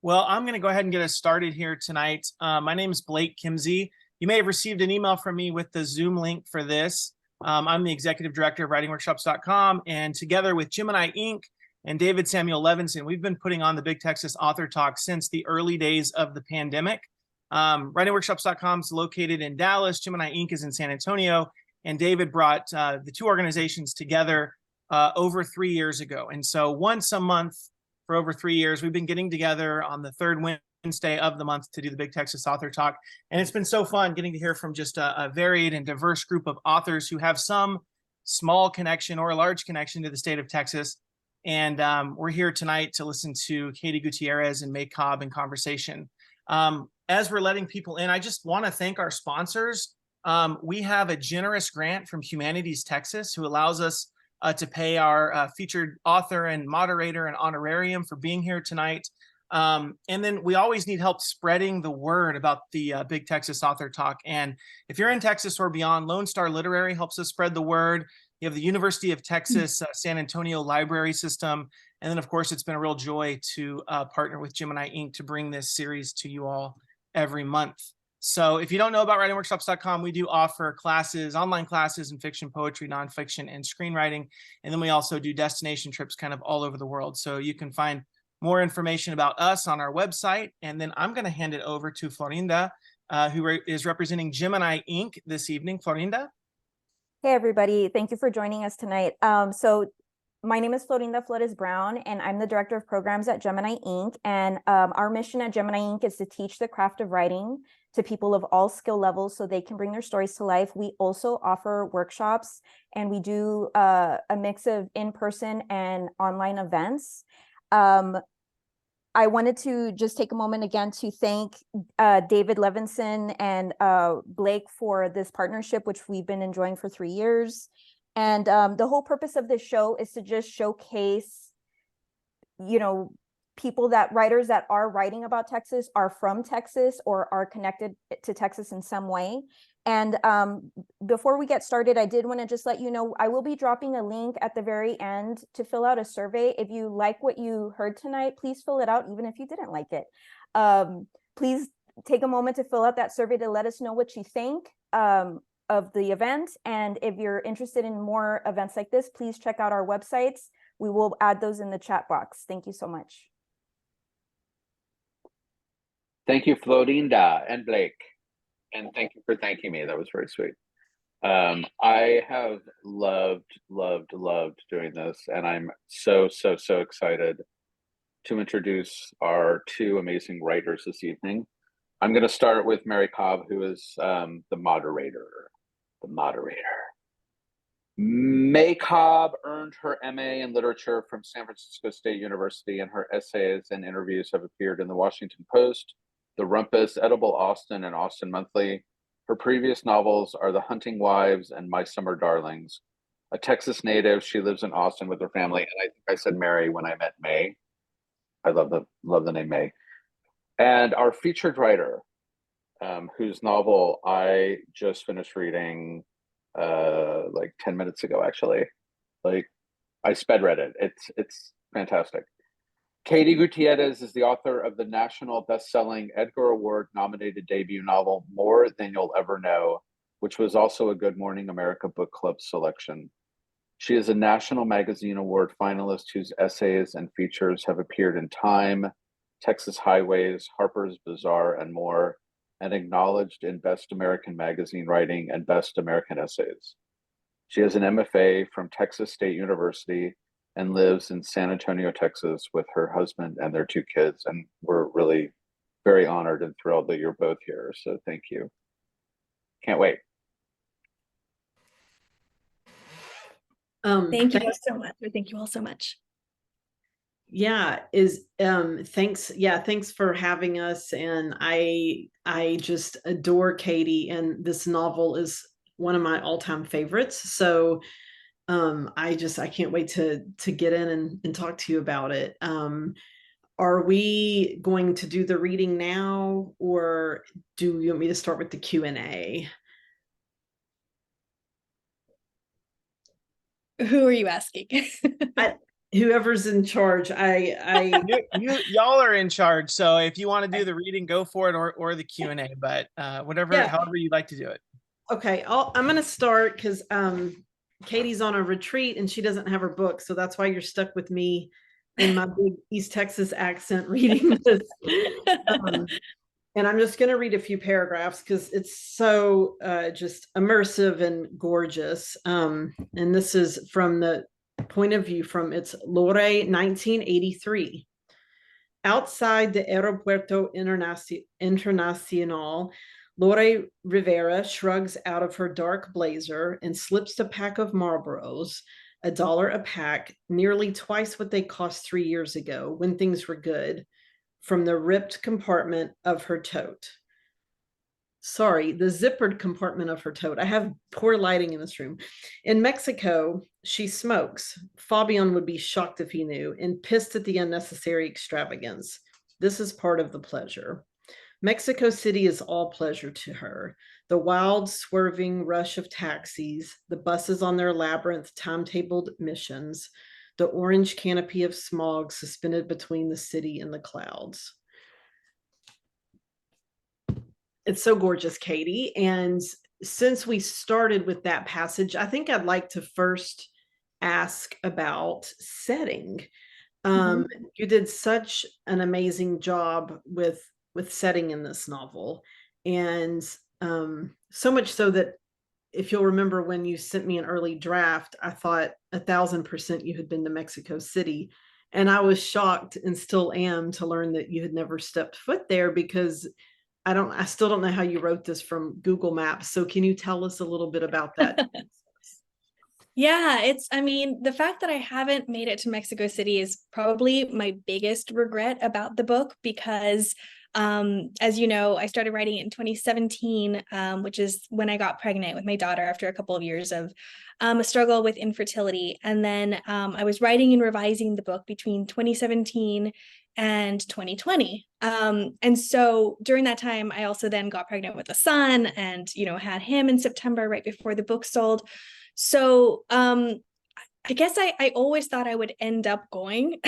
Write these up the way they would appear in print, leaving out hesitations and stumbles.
Well, I'm going to go ahead and get us started here tonight. My name is Blake Kimsey. You may have received an email from me with the Zoom link for this. I'm the executive director of writingworkshops.com, and together with Gemini Inc. and David Samuel Levinson, we've been putting on the Big Texas Author Talk since the early days of the pandemic. Writingworkshops.com is located in Dallas, Gemini Inc. is in San Antonio, and David brought the two organizations together over 3 years ago. And so once a month for over 3 years, we've been getting together on the third Wednesday of the month to do the Big Texas Author Talk. And it's been so fun getting to hear from just a varied and diverse group of authors who have some small connection or a large connection to the state of Texas. And we're here tonight to listen to Katie Gutierrez and May Cobb in conversation. As we're letting people in, I just want to thank our sponsors. We have a generous grant from Humanities Texas who allows us to pay our featured author and moderator an honorarium for being here tonight. And then we always need help spreading the word about the Big Texas Author Talk. And if you're in Texas or beyond, Lone Star Literary helps us spread the word. You have the University of Texas San Antonio Library System. And then, of course, it's been a real joy to partner with Gemini Inc. to bring this series to you all every month. So if you don't know about writingworkshops.com, we do offer classes, online classes in fiction, poetry, nonfiction, and screenwriting. And then we also do destination trips kind of all over the world. So you can find more information about us on our website. And then I'm going to hand it over to Florinda, who is representing Gemini Inc. this evening. Florinda? Hey, everybody. Thank you for joining us tonight. So my name is Florinda Flores Brown, and I'm the Director of Programs at Gemini Inc. And our mission at Gemini Inc. is to teach the craft of writing to people of all skill levels so they can bring their stories to life. We also offer workshops, and we do a mix of in-person and online events. I wanted to just take a moment again to thank David Levinson and Blake for this partnership, which we've been enjoying for 3 years. And the whole purpose of this show is to just showcase, writers that are writing about Texas are from Texas or are connected to Texas in some way. And before we get started, I did want to just let you know, I will be dropping a link at the very end to fill out a survey. If you like what you heard tonight, please fill it out, even if you didn't like it. Please take a moment to fill out that survey to let us know what you think of the event. And if you're interested in more events like this, please check out our websites. We will add those in the chat box. Thank you so much. Thank you, Florinda and Blake. And thank you for thanking me. That was very sweet. I have loved doing this. And I'm so excited to introduce our two amazing writers this evening. I'm going to start with Mary Cobb, who is the moderator. May Cobb earned her MA in literature from San Francisco State University, and her essays and interviews have appeared in the Washington Post, The Rumpus, Edible Austin, and Austin Monthly. Her previous novels are The Hunting Wives and My Summer Darlings. A Texas native, she lives in Austin with her family. And I think I said Mary when I meant May. I love the name May. And our featured writer, whose novel I just finished reading like 10 minutes ago, actually. Like, I sped read it. It's fantastic. Katie Gutierrez is the author of the national best-selling Edgar Award-nominated debut novel, More Than You'll Ever Know, which was also a Good Morning America Book Club selection. She is a National Magazine Award finalist whose essays and features have appeared in Time, Texas Highways, Harper's, Bazaar, and more, and acknowledged in Best American Magazine Writing and Best American Essays. She has an MFA from Texas State University and lives in San Antonio, Texas with her husband and their 2 kids. And we're really very honored and thrilled that you're both here. So thank you. Can't wait. Thank you so much. Thank you all so much. Yeah, thanks for having us. And I just adore Katie, and this novel is one of my all-time favorites. So I can't wait to get in and talk to you about it. Are we going to do the reading now, or do you want me to start with the Q&A? Who are you asking? whoever's in charge. Y'all are in charge. So if you want to do the reading, go for it, or the Q&A, but Yeah. however you'd like to do it. Okay, I'm going to start because Katie's on a retreat and she doesn't have her book. So that's why you're stuck with me in my big East Texas accent reading this. And I'm just going to read a few paragraphs because it's so just immersive and gorgeous. And this is from the point of view from its Lore 1983. Outside the Aeropuerto Internacional, Lore Rivera shrugs out of her dark blazer and slips a pack of Marlboros, $1 a pack, nearly twice what they cost 3 years ago when things were good, from the ripped compartment of her tote. Sorry, the zippered compartment of her tote. I have poor lighting in this room. In Mexico, she smokes. Fabian would be shocked if he knew, and pissed at the unnecessary extravagance. This is part of the pleasure. Mexico City is all pleasure to her. The wild, swerving rush of taxis, the buses on their labyrinth timetabled missions, the orange canopy of smog suspended between the city and the clouds. It's so gorgeous, Katie. And since we started with that passage, I think I'd like to first ask about setting. You did such an amazing job with setting in this novel. And so much so that if you'll remember when you sent me an early draft, I thought 1,000% you had been to Mexico City. And I was shocked and still am to learn that you had never stepped foot there because I still don't know how you wrote this from Google Maps. So can you tell us a little bit about that? Yeah, I mean, the fact that I haven't made it to Mexico City is probably my biggest regret about the book because, as you know, I started writing it in 2017, which is when I got pregnant with my daughter after a couple of years of a struggle with infertility. And then I was writing and revising the book between 2017 and 2020. And so during that time, I also then got pregnant with a son and, had him in September right before the book sold. So I guess I always thought I would end up going.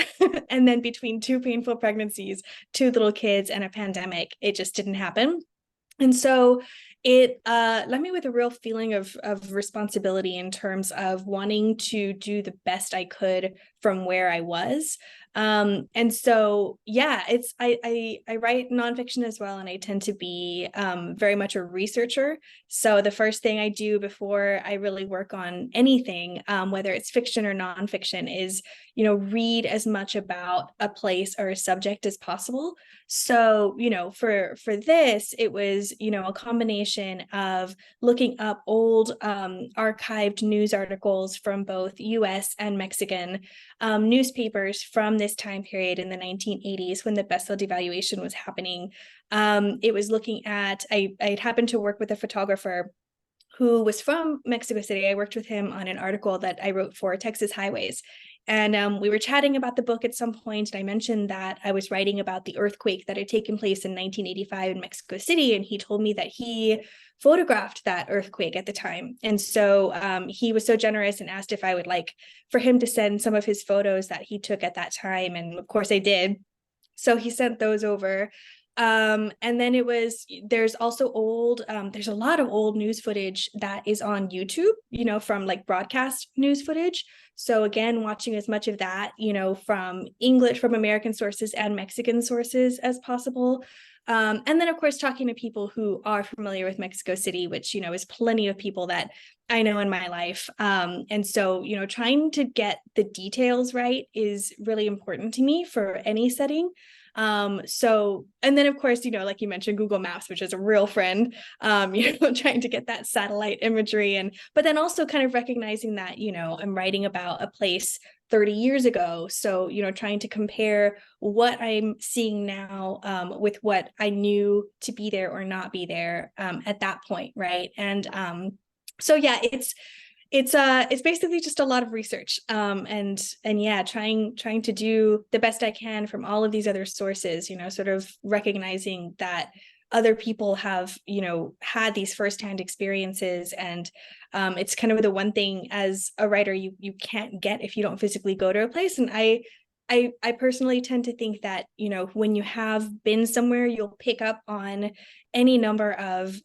And then between 2 painful pregnancies, 2 little kids, and a pandemic, it just didn't happen. And so it left me with a real feeling of responsibility in terms of wanting to do the best I could from where I was. And so, yeah, I write nonfiction as well, and I tend to be very much a researcher. So the first thing I do before I really work on anything, whether it's fiction or nonfiction, is, read as much about a place or a subject as possible. So, for this, it was, a combination of looking up old archived news articles from both US and Mexican newspapers from this time period in the 1980s when the peso devaluation was happening. It was looking at, I'd happened to work with a photographer who was from Mexico City. I worked with him on an article that I wrote for Texas Highways. And we were chatting about the book at some point, and I mentioned that I was writing about the earthquake that had taken place in 1985 in Mexico City, and he told me that he photographed that earthquake at the time. And so he was so generous and asked if I would like for him to send some of his photos that he took at that time, and of course I did. So he sent those over. And then there's also there's a lot of old news footage that is on YouTube, from like broadcast news footage. So again, watching as much of that, from American sources and Mexican sources as possible. And then of course, talking to people who are familiar with Mexico City, which, is plenty of people that I know in my life. And so, trying to get the details right is really important to me for any setting. So, and then of course, like you mentioned, Google Maps, which is a real friend, trying to get that satellite imagery but then also kind of recognizing that, I'm writing about a place 30 years ago. So, trying to compare what I'm seeing now, with what I knew to be there or not be there, at that point. Right. And, so yeah, it's basically just a lot of research, and yeah, trying to do the best I can from all of these other sources, sort of recognizing that other people have, had these firsthand experiences. And it's kind of the one thing as a writer you can't get if you don't physically go to a place. And I personally tend to think that, when you have been somewhere, you'll pick up on any number of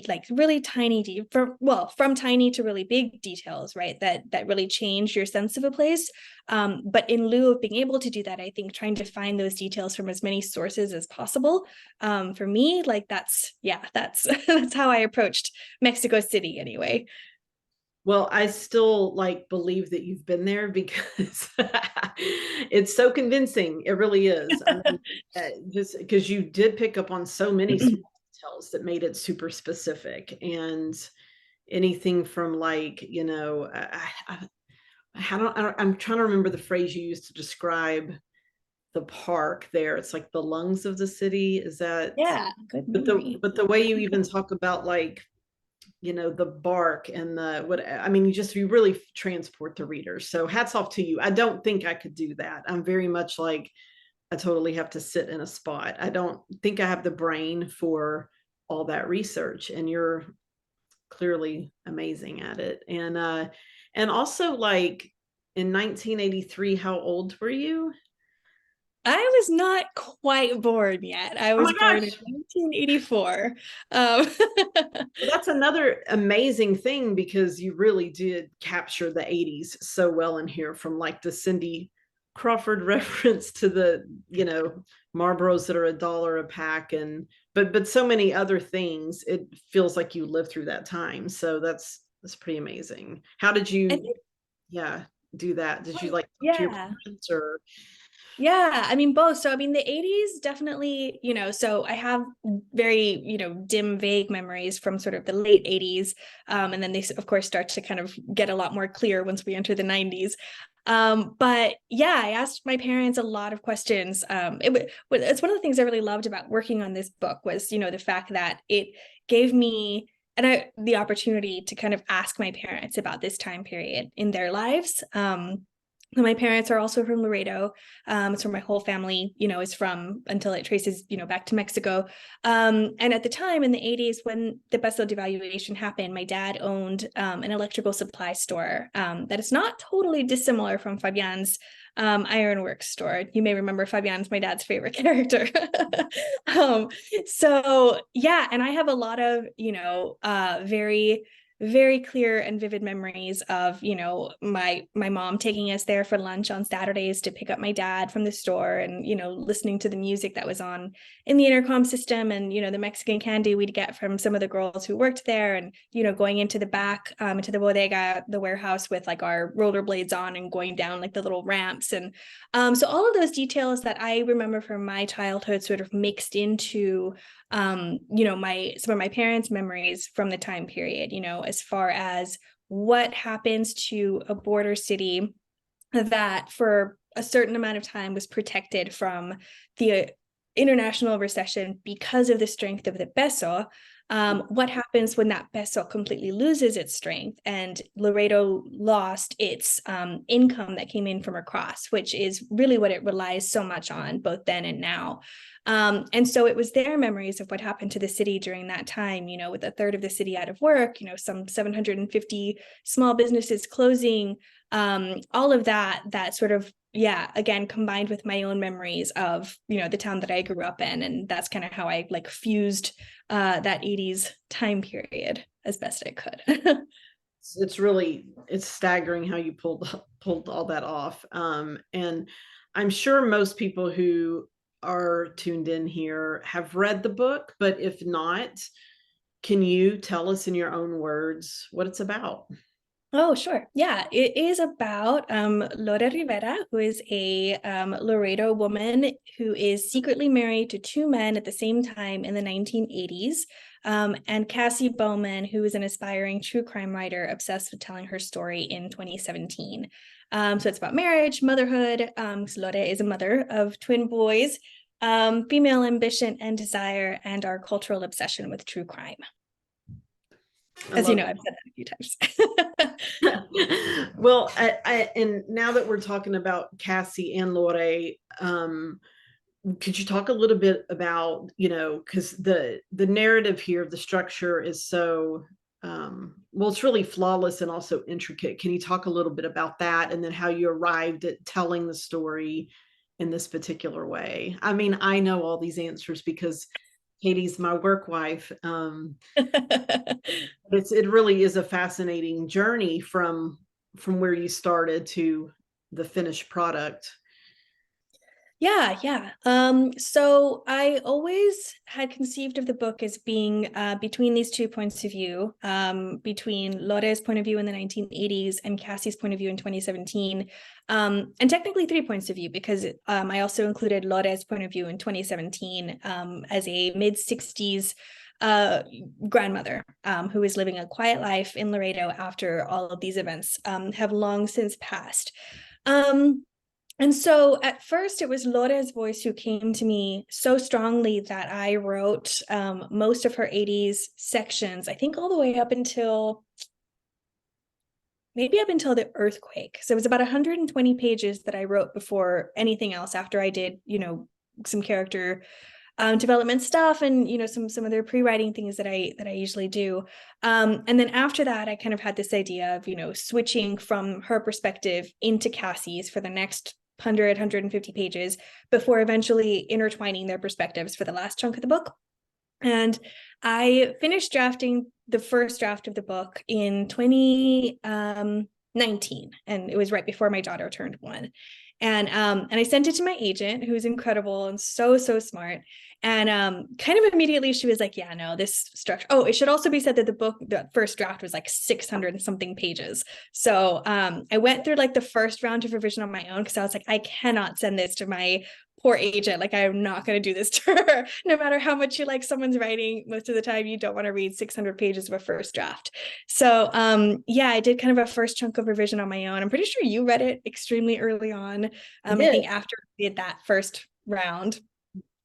like really tiny, from tiny to really big details, right? That really change your sense of a place. But in lieu of being able to do that, I think trying to find those details from as many sources as possible, for me, like that's that's how I approached Mexico City anyway. Well, I still believe that you've been there because it's so convincing. It really is. I mean, just because you did pick up on so many small details that made it super specific, and anything from I'm trying to remember the phrase you used to describe the park there. It's like the lungs of the city. Is that? Yeah, good memory. But the way you even talk about the bark and you really transport the reader. So hats off to you. I don't think I could do that. I'm very much I totally have to sit in a spot. I don't think I have the brain for all that research, and you're clearly amazing at it. And also in 1983, how old were you? I was not quite born yet. I was born in 1984. That's another amazing thing, because you really did capture the 80s so well in here, from the Cindy Crawford reference to the, Marlboros that are $1 a pack, but so many other things. It feels like you lived through that time. So that's pretty amazing. How did you do that? Did you talk to your parents, or? Yeah, I mean, both. So, I mean, the 80s definitely, so I have very, dim, vague memories from sort of the late 80s. And then they, of course, start to kind of get a lot more clear once we enter the 90s. But yeah, I asked my parents a lot of questions. It's one of the things I really loved about working on this book was, the fact that it gave me the opportunity to kind of ask my parents about this time period in their lives. My parents are also from Laredo. So my whole family, is from, until it traces, back to Mexico. And at the time in the 80s, when the peso devaluation happened, my dad owned an electrical supply store that is not totally dissimilar from Fabian's ironworks store. You may remember Fabian's my dad's favorite character. So yeah, and I have a lot of, very, very clear and vivid memories of, my mom taking us there for lunch on Saturdays to pick up my dad from the store, and, listening to the music that was on in the intercom system, and, the Mexican candy we'd get from some of the girls who worked there, and, going into the back, into the bodega, the warehouse with our rollerblades on and going down the little ramps. And so all of those details that I remember from my childhood sort of mixed into some of my parents' memories from the time period, as far as what happens to a border city that for a certain amount of time was protected from the international recession because of the strength of the peso. What happens when that peso completely loses its strength and Laredo lost its income that came in from across, which is really what it relies so much on both then and now. And so it was their memories of what happened to the city during that time, with a third of the city out of work, some 750 small businesses closing, all of that sort of, again, combined with my own memories of, the town that I grew up in. And that's kind of how I fused that 80s time period as best I could. It's staggering how you pulled all that off. And I'm sure most people who are tuned in here have read the book, but if not, can you tell us in your own words what it's about? Oh, sure. Yeah, it is about Lore Rivera, who is a Laredo woman who is secretly married to two men at the same time in the 1980s, and Cassie Bowman, who is an aspiring true crime writer obsessed with telling her story in 2017. So it's about marriage, motherhood. Lore is a mother of twin boys, female ambition and desire, and our cultural obsession with true crime. As you know, I've said that a few times. Well, and now that we're talking about Cassie and Lore, could you talk a little bit about, because the narrative here, the structure is so, well, it's really flawless and also intricate. Can you talk a little bit about that, and then how you arrived at telling the story in this particular way? I mean, I know all these answers because Katie's my work wife. It really is a fascinating journey from where you started to the finished product. Yeah. So I always had conceived of the book as being between these two points of view, between Lore's point of view in the 1980s and Cassie's point of view in 2017, and technically 3 points of view, because I also included Lore's point of view in 2017 as a mid-60s grandmother who is living a quiet life in Laredo after all of these events have long since passed. And so at first it was Lore's voice who came to me so strongly that I wrote most of her 80s sections, I think all the way up until the earthquake. So it was about 120 pages that I wrote before anything else, after I did, some character development stuff and, some other pre-writing things that I usually do. And then after that, I kind of had this idea of, switching from her perspective into Cassie's for the next 150 pages before eventually intertwining their perspectives for the last chunk of the book. And I finished drafting the first draft of the book in 2019, and it was right before my daughter turned 1. And I sent it to my agent, who's incredible and so smart. And kind of immediately she was like, yeah, no, this structure. Oh, it should also be said that the first draft was like 600 and something pages. So I went through like the first round of revision on my own, because I was like, I cannot send this to my poor agent. Like, I'm not going to do this to her. No matter how much you like someone's writing, most of the time you don't want to read 600 pages of a first draft. So yeah, I did kind of a first chunk of revision on my own. I'm pretty sure you read it extremely early on. I think after we did that first round.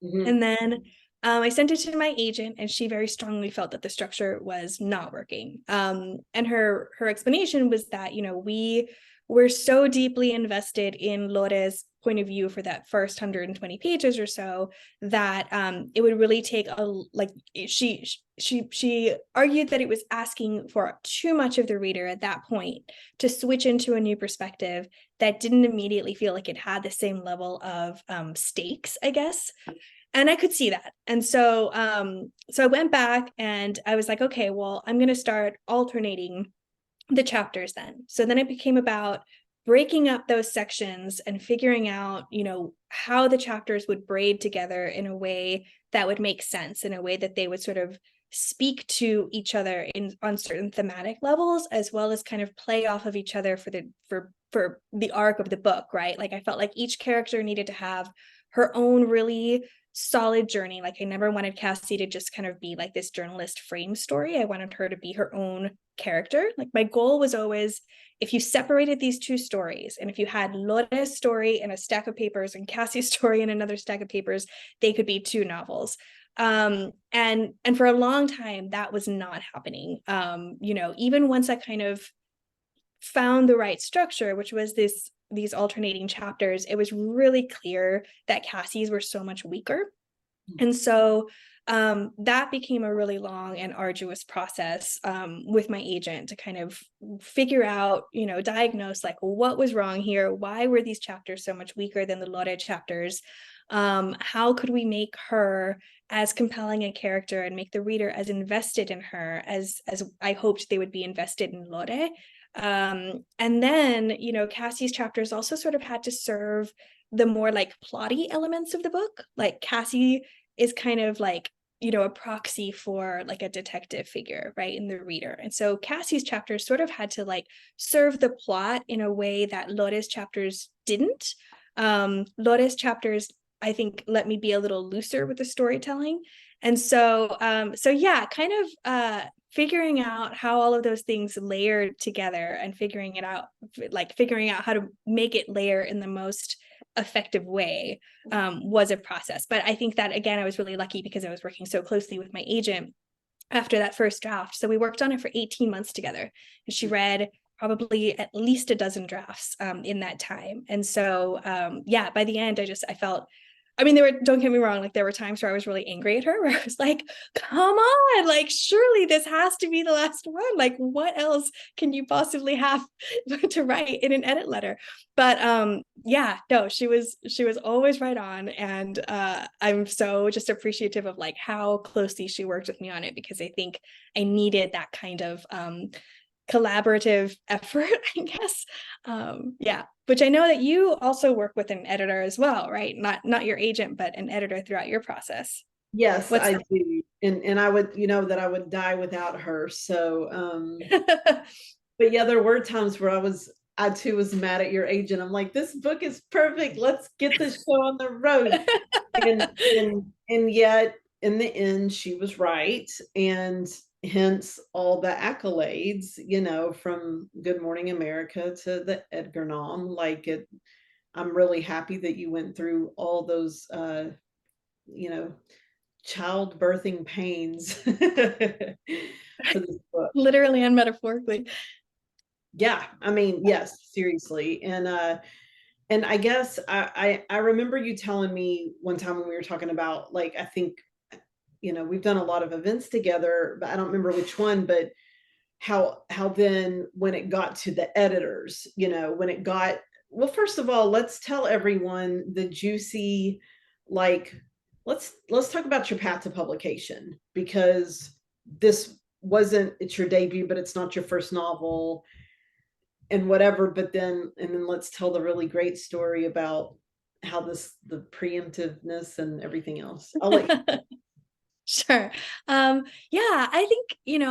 Mm-hmm. And then I sent it to my agent, and she very strongly felt that the structure was not working. And her explanation was that, we were so deeply invested in Lore's point of view for that first 120 pages or so that it would really take she argued that it was asking for too much of the reader at that point to switch into a new perspective that didn't immediately feel like it had the same level of stakes, I guess. And I could see that. And so I went back and I was like, okay, well, I'm going to start alternating the chapters then. So then it became about breaking up those sections and figuring out, how the chapters would braid together in a way that would make sense, in a way that they would sort of speak to each other on certain thematic levels, as well as kind of play off of each other for the arc of the book, right? Like, I felt like each character needed to have her own really solid journey. Like, I never wanted Cassie to just kind of be like this journalist frame story. I wanted her to be her own character. Like, my goal was always, if you separated these two stories, and if you had Lore's story in a stack of papers and Cassie's story in another stack of papers, they could be 2 novels. And for a long time that was not happening. Even once I kind of found the right structure, which was these alternating chapters, it was really clear that Cassie's were so much weaker. And so that became a really long and arduous process with my agent to kind of figure out, diagnose like what was wrong here. Why were these chapters so much weaker than the Lore chapters? How could we make her as compelling a character and make the reader as invested in her as I hoped they would be invested in Lore? And then, Cassie's chapters also sort of had to serve the more like plotty elements of the book. Like, Cassie is kind of like, a proxy for like a detective figure, right, in the reader. And so Cassie's chapters sort of had to like serve the plot in a way that Lore's chapters didn't. Lore's chapters, I think, let me be a little looser with the storytelling. And so yeah, kind of figuring out how all of those things layered together and figuring out how to make it layer in the most effective way was a process. But I think that, again, I was really lucky because I was working so closely with my agent after that first draft. So we worked on it for 18 months together, and she read probably at least a dozen drafts in that time. And so, yeah, by the end, I felt I mean, don't get me wrong, like there were times where I was really angry at her, where I was like, come on, like surely this has to be the last one. Like what else can you possibly have to write in an edit letter? But yeah, no, she was always right on. And I'm so just appreciative of like how closely she worked with me on it, because I think I needed that kind of collaborative effort, I guess. Yeah, which I know that you also work with an editor as well, right? Not your agent, but an editor throughout your process. Yes, What's I do. And I would, that I would die without her. So, but yeah, there were times where I too was mad at your agent. I'm like, this book is perfect. Let's get this show on the road. And yet in the end, she was right. And hence all the accolades, from Good Morning America to the Edgar nom. I'm really happy that you went through all those, childbirthing pains for this book. literally and metaphorically. Yeah, I mean, yes, seriously. And I guess I remember you telling me one time when we were talking about, like, I think, we've done a lot of events together, but I don't remember which one, but how then when it got to the editors, well, first of all, let's tell everyone the juicy, like, let's talk about your path to publication, because it's your debut, but it's not your first novel and whatever. But then let's tell the really great story about how the preemptiveness and everything else. I'll let you. Sure. Yeah, I think,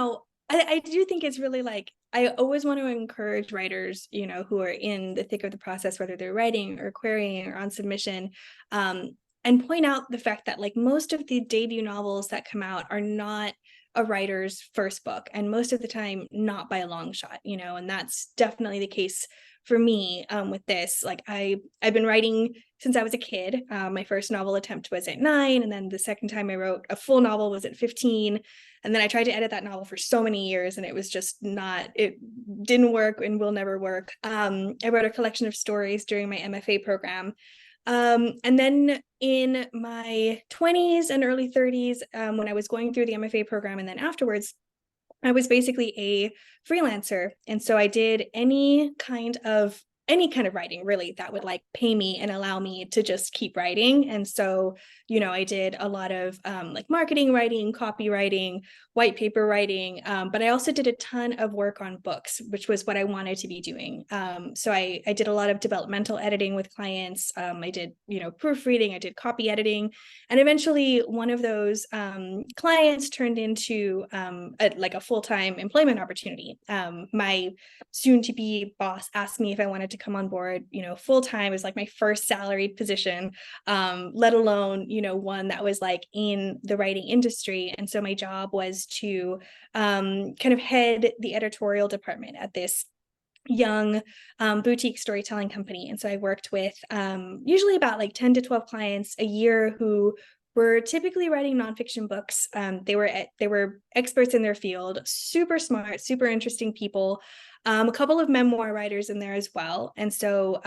I do think it's really like, I always want to encourage writers, who are in the thick of the process, whether they're writing or querying or on submission, and point out the fact that like most of the debut novels that come out are not a writer's first book, and most of the time not by a long shot, and that's definitely the case for me with this. Like I've been writing since I was a kid. My first novel attempt was at 9, and then the second time I wrote a full novel was at 15. And then I tried to edit that novel for so many years, and it didn't work and will never work. I wrote a collection of stories during my MFA program. And then in my 20s and early 30s, when I was going through the MFA program, and then afterwards, I was basically a freelancer. And so I did any kind of writing really that would like pay me and allow me to just keep writing. And so, I did a lot of like marketing writing, copywriting, white paper writing, but I also did a ton of work on books, which was what I wanted to be doing. So I did a lot of developmental editing with clients. I did, proofreading, I did copy editing, and eventually one of those clients turned into a full-time employment opportunity. My soon-to-be boss asked me if I wanted to come on board, full-time. Is like my first salaried position, let alone, one that was like in the writing industry. And so my job was to kind of head the editorial department at this young boutique storytelling company. And so I worked with usually about like 10 to 12 clients a year who were typically writing nonfiction books. They were experts in their field, super smart, super interesting people. A couple of memoir writers in there as well. And so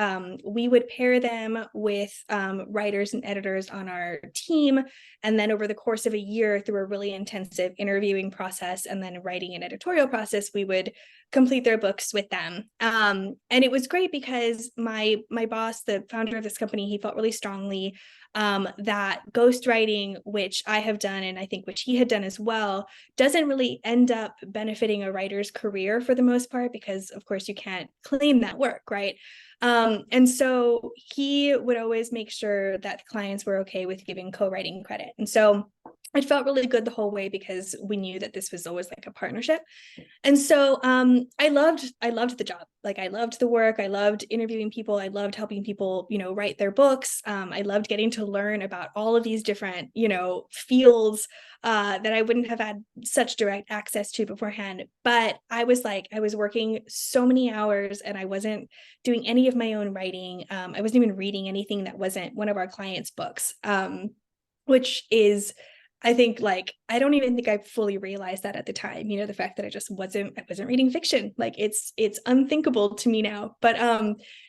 we would pair them with writers and editors on our team. And then over the course of a year, through a really intensive interviewing process and then writing an editorial process, we would complete their books with them. And it was great because my boss, the founder of this company, he felt really strongly that ghostwriting, which I have done, and I think which he had done as well, doesn't really end up benefiting a writer's career for the most part, because of course you can't claim that work, right? And so he would always make sure that clients were okay with giving co-writing credit. And so it felt really good the whole way, because we knew that this was always like a partnership. And so I loved the job. Like I loved the work. I loved interviewing people. I loved helping people, write their books. I loved getting to learn about all of these different, fields that I wouldn't have had such direct access to beforehand. But I was working so many hours, and I wasn't doing any of my own writing. I wasn't even reading anything that wasn't one of our clients' books, which is I think like, I don't even think I fully realized that at the time, you know, the fact that I wasn't reading fiction, like it's unthinkable to me now. But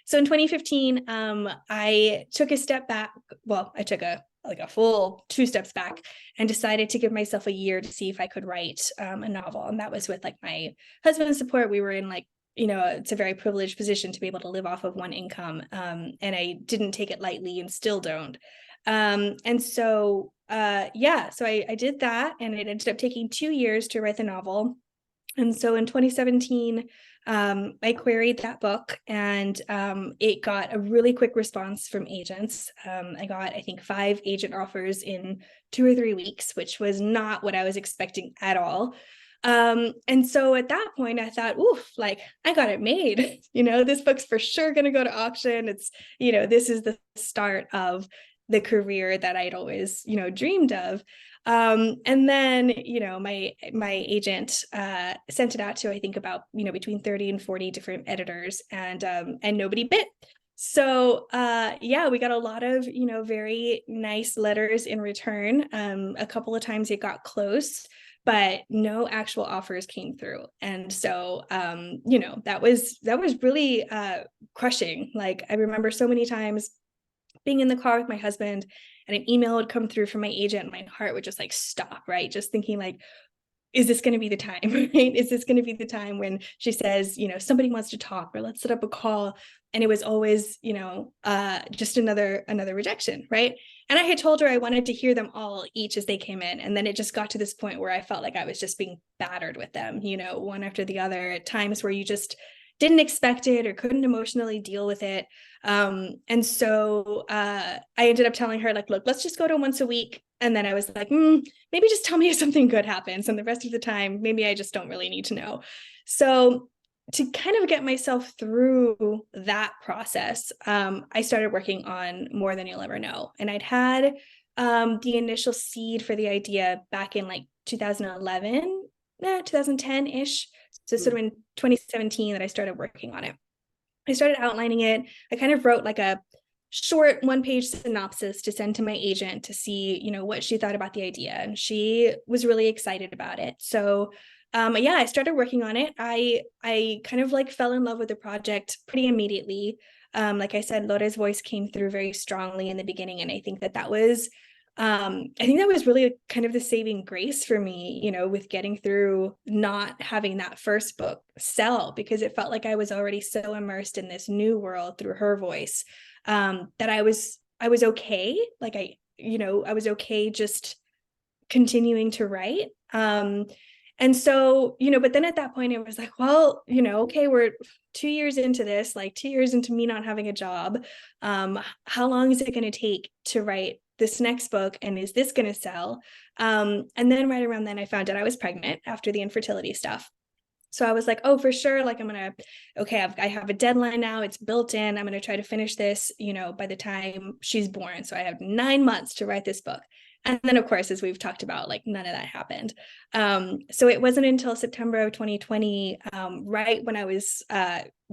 so in 2015, I took a step back. Well, I took a full 2 steps back and decided to give myself a year to see if I could write a novel. And that was with like my husband's support. We were in like, you know, it's a very privileged position to be able to live off of one income. And I didn't take it lightly and still don't. And so so I did that, and it ended up taking 2 years to write the novel. And so in 2017, I queried that book, and it got a really quick response from agents. I got, I think, 5 agent offers in 2 or 3 weeks, which was not what I was expecting at all. And so at that point I thought, oof, like I got it made, you know, this book's for sure going to go to auction. It's, you know, this is the start of the career that I'd always, you know, dreamed of. And then, you know, my agent sent it out to, I think, about, you know, between 30 and 40 different editors, and nobody bit. So we got a lot of, you know, very nice letters in return. A couple of times it got close, but no actual offers came through. And so you know, that was really crushing. Like I remember so many times being in the car with my husband, and an email would come through from my agent, and my heart would just like stop, right? Just thinking like, is this going to be the time, right? Is this going to be the time when she says, you know, somebody wants to talk, or let's set up a call? And it was always, you know, just another rejection, right? And I had told her I wanted to hear them all each as they came in. And then it just got to this point where I felt like I was just being battered with them, you know, one after the other, at times where you just didn't expect it or couldn't emotionally deal with it. And so I ended up telling her, like, look, let's just go to once a week. And then I was like, maybe just tell me if something good happens. And the rest of the time, maybe I just don't really need to know. So to kind of get myself through that process, I started working on More Than You'll Ever Know. And I'd had the initial seed for the idea back in like 2011, 2010-ish. So sort of in 2017 that I started working on it. I started outlining it. I kind of wrote like a short 1-page synopsis to send to my agent to see, you know, what she thought about the idea. And she was really excited about it. So I started working on it. I kind of like fell in love with the project pretty immediately. Like I said, Lore's voice came through very strongly in the beginning. And I think that was really kind of the saving grace for me, you know, with getting through not having that first book sell, because it felt like I was already so immersed in this new world through her voice, that I was okay. Like I was okay just continuing to write. And so, you know, but then at that point it was like, well, you know, okay, we're 2 years into this, like 2 years into me not having a job. How long is it going to take to write this next book, and is this going to sell? And then right around then I found out I was pregnant after the infertility stuff. So I was like, oh, for sure. Like I have a deadline now. It's built in. I'm going to try to finish this, you know, by the time she's born. So I have 9 months to write this book. And then, of course, as we've talked about, like none of that happened. So it wasn't until September of 2020, right when I was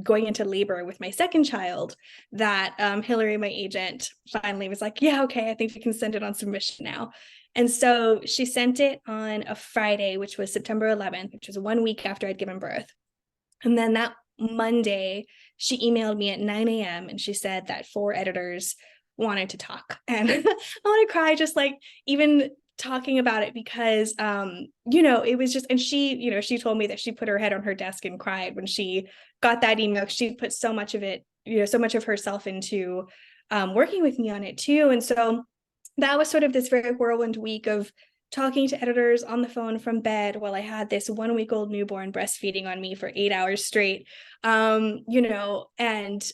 going into labor with my second child, that Hillary, my agent, finally was like, yeah, okay, I think we can send it on submission now. And so she sent it on a Friday, which was September 11th, which was 1 week after I'd given birth. And then that Monday, she emailed me at 9 a.m. and she said that 4 editors wanted to talk. And I want to cry just like even talking about it, because you know, it was just, and she, you know, she told me that she put her head on her desk and cried when she got that email. She put so much of it, you know, so much of herself into working with me on it too. And so that was sort of this very whirlwind week of talking to editors on the phone from bed while I had this 1-week-old newborn breastfeeding on me for 8 hours straight. You know, and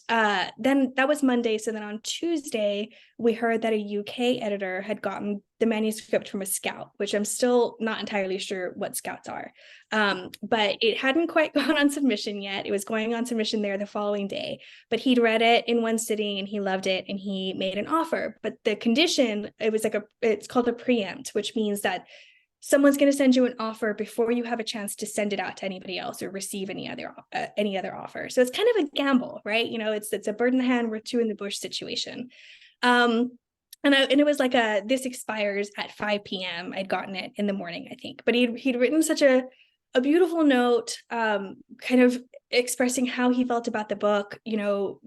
then that was Monday. So then on Tuesday, we heard that a UK editor had gotten the manuscript from a scout, which I'm still not entirely sure what scouts are. But it hadn't quite gone on submission yet. It was going on submission there the following day, but he'd read it in one sitting and he loved it and he made an offer. But the condition, it's called a preempt, which means that someone's going to send you an offer before you have a chance to send it out to anybody else or receive any other offer. So it's kind of a gamble, right? You know, it's a bird in the hand, worth 2 in the bush situation. And it was like this expires at 5 p.m. I'd gotten it in the morning, I think. But he'd written such a beautiful note, kind of expressing how he felt about the book, you know,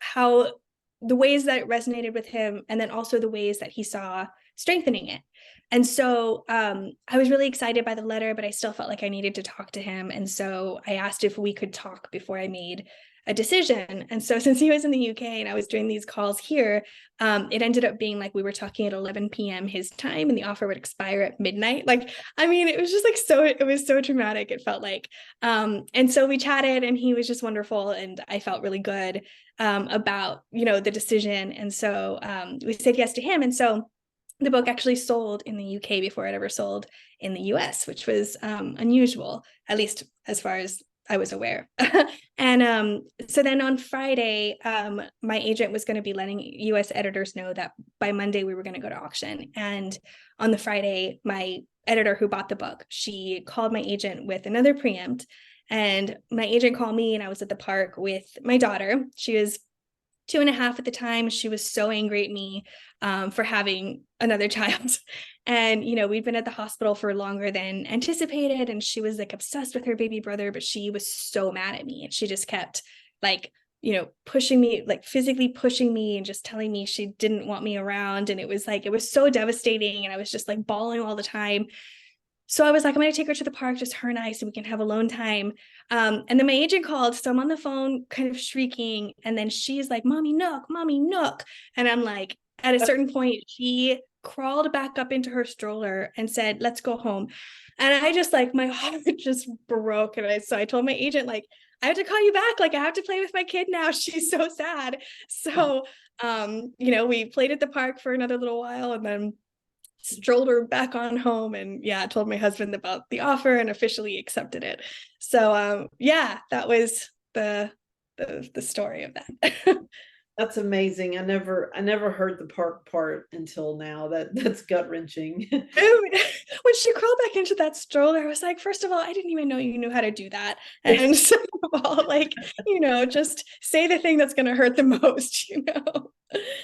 how the ways that it resonated with him, and then also the ways that he saw strengthening it. And so I was really excited by the letter, but I still felt like I needed to talk to him. And so I asked if we could talk before I made a decision. And so since he was in the UK and I was doing these calls here, it ended up being like we were talking at 11 p.m. his time, and the offer would expire at midnight. Like, I mean, it was just like it was so dramatic, it felt like. And so we chatted, and he was just wonderful, and I felt really good about, you know, the decision. And so we said yes to him. And so the book actually sold in the UK before it ever sold in the US, which was unusual, at least as far as I was aware. And so then on Friday, my agent was going to be letting US editors know that by Monday we were going to go to auction. And on the Friday, my editor who bought the book, she called my agent with another preempt. And my agent called me, and I was at the park with my daughter. She was 2.5 at the time. She was so angry at me for having another child. And, you know, we'd been at the hospital for longer than anticipated. And she was like obsessed with her baby brother, but she was so mad at me. And she just kept like, you know, pushing me, like physically pushing me and just telling me she didn't want me around. And it was like, it was so devastating. And I was just like bawling all the time. So I was like, I'm going to take her to the park, just her and I, so we can have alone time. And then my agent called. So I'm on the phone kind of shrieking. And then she's like, Mommy, Nook, Mommy, Nook. And I'm like, at a certain point, she crawled back up into her stroller and said, let's go home. And I just like, my heart just broke. And so I told my agent, like, I have to call you back. Like, I have to play with my kid now. She's so sad. So, you know, we played at the park for another little while, and then strolled her back on home, and yeah, told my husband about the offer and officially accepted it. So yeah, that was the story of that. That's amazing. I never heard the park part until now. That's gut-wrenching. When she crawled back into that stroller, I was like, first of all, I didn't even know you knew how to do that. And second of all, like, you know, just say the thing that's going to hurt the most, you know?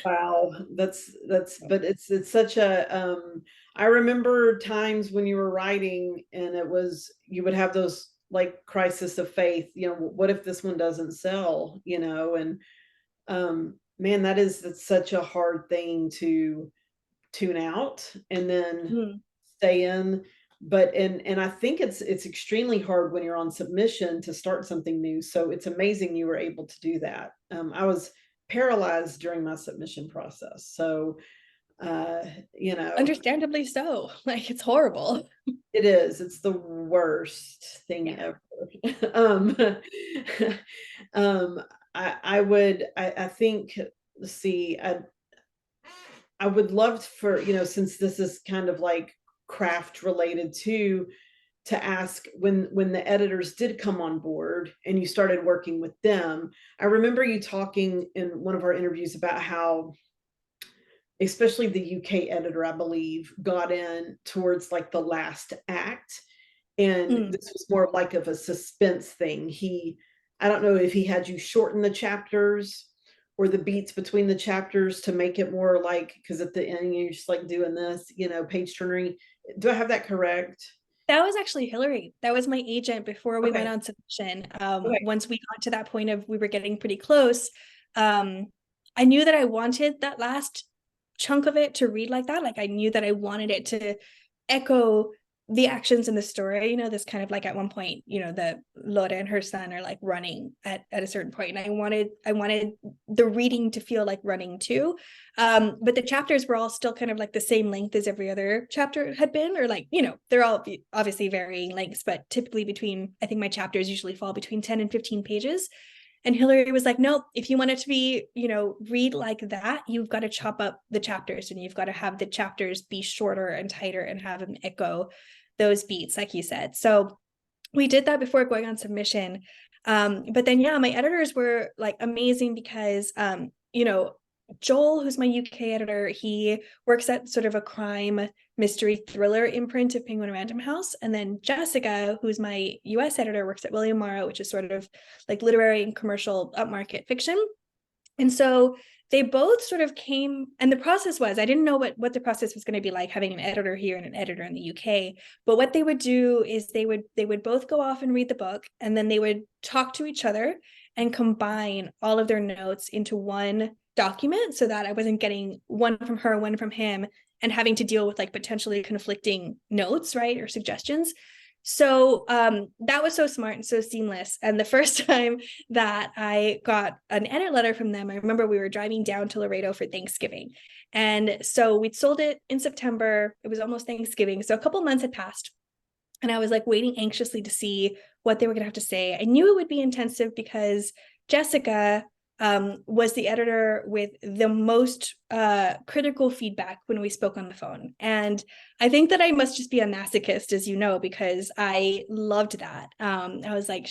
Wow, but it's such a I remember times when you were writing, and you would have those like crisis of faith, you know, what if this one doesn't sell, you know? And man, that's such a hard thing to tune out and then stay in. But and I think it's extremely hard when you're on submission to start something new. So it's amazing you were able to do that. I was paralyzed during my submission process. So you know, Understandably so. Like, it's horrible. it is. It's the worst thing ever. I think, let's see, I would love for, you know, since this is kind of like craft related too, to ask when the editors did come on board and you started working with them. I remember you talking in one of our interviews about how especially the UK editor, I believe, got in towards like the last act. And this was more like of a suspense thing. I don't know if he had you shorten the chapters or the beats between the chapters to make it more like, because at the end you're just like doing this, you know, page turning. Do I have that correct? That was actually Hillary. That was my agent before we went Okay. on submission. Okay. Once we got to that point of we were getting pretty close, I knew that I wanted that last chunk of it to read like that. Like, I knew that I wanted it to echo the actions in the story, you know, this kind of like at one point, you know, the Lore and her son are like running at a certain point, and I wanted the reading to feel like running too. But the chapters were all still kind of like the same length as every other chapter had been, or like, you know, they're all obviously varying lengths, but typically I think my chapters usually fall between 10 and 15 pages. And Hillary was like, no, if you want it to be, you know, read like that, you've got to chop up the chapters, and you've got to have the chapters be shorter and tighter and have them echo those beats, like you said. So we did that before going on submission. But then, yeah, my editors were like amazing because, you know, Joel, who's my UK editor, he works at sort of a crime mystery thriller imprint of Penguin Random House. And then Jessica, who's my US editor, works at William Morrow, which is sort of like literary and commercial upmarket fiction. And so they both sort of came, and the process was, I didn't know what the process was going to be like having an editor here and an editor in the UK. But what they would do is they would both go off and read the book, and then they would talk to each other and combine all of their notes into one document, so that I wasn't getting one from her, one from him, and having to deal with like potentially conflicting notes, right, or suggestions. So that was so smart and so seamless. And the first time that I got an edit letter from them, I remember we were driving down to Laredo for Thanksgiving. And so we'd sold it in September. It was almost Thanksgiving. So a couple months had passed. And I was like waiting anxiously to see what they were going to have to say. I knew it would be intensive because Jessica was the editor with the most critical feedback when we spoke on the phone. And I think that I must just be a masochist, as you know, because I loved that. I was like,